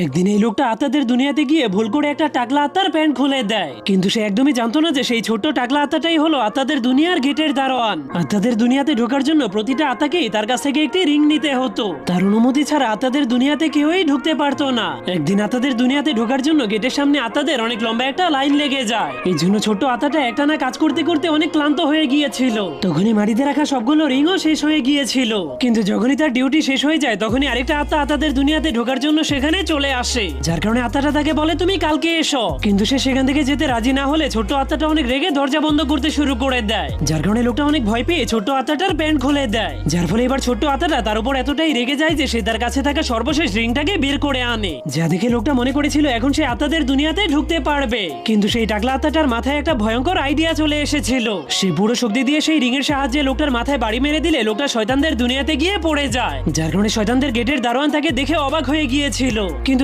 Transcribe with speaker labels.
Speaker 1: একদিন এই লোকটা আত্মাদের দুনিয়াতে গিয়ে ভুল করে একটা টাকলা আত্মার প্যান্ট খুলে দেয়, কিন্তু সে একদমই জানতো না যে সেই ছোট্ট টাকলা আত্মাটাই হলো আত্মাদের দুনিয়ার গেটের দারোয়ান। আত্মাদের দুনিয়াতে ঢোকার জন্য প্রতিটা আত্মাকেই তার কাছ থেকে একটি রিং নিতে হতো। তার অনুমতি ছাড়া আত্মাদের দুনিয়াতে কেউই ঢুকতে পারতো না। একদিন আত্মাদের দুনিয়াতে ঢোকার জন্য গেটের সামনে আত্মাদের অনেক লম্বা একটা লাইন লেগে যায়। এই জন্য ছোট্ট আত্মাটা একটানা কাজ করতে করতে অনেক ক্লান্ত হয়ে গিয়েছিল। তখনই মাটিতে রাখা সবগুলো রিংও শেষ হয়ে গিয়েছিল। কিন্তু যখনই তার ডিউটি শেষ হয়ে যায় তখনই আরেকটা আত্মা আত্মাদের দুনিয়াতে ঢোকার জন্য সেখানে চলে আসে, যার কারণে আত্মাটা তাকে বলে তুমি কালকে এসো। কিন্তু সে সেখান থেকে যেতে রাজি না হলে ছোট্ট আত্মাটা অনেক রেগে দরজা বন্ধ করতে শুরু করে দেয়, যার কারণে লোকটা অনেক ভয় পেয়ে ছোট্ট আত্মাটার প্যান্ট খুলে দেয়। যার ফলে এবার ছোট্ট আত্মাটা তার উপর এতটাই রেগে যায় যে সে তার কাছে থাকা সর্বশেষ রিংটাকে বের করে আনে, যা দেখে লোকটা মনে করেছিল এখন সে আত্মাদের দুনিয়াতে ঢুকতে পারবে। কিন্তু সেই টাকলা আত্মাটার মাথায় একটা ভয়ঙ্কর আইডিয়া চলে এসেছিল। সে পুরো শক্তি দিয়ে সেই রিং এর সাহায্যে লোকটার মাথায় বাড়ি মেরে দিলে লোকটা শয়তানদের দুনিয়াতে গিয়ে পড়ে যায়, যার কারণে শয়তানদের গেটের দারোয়ান তাকে দেখে অবাক হয়ে গিয়েছিল। কিন্তু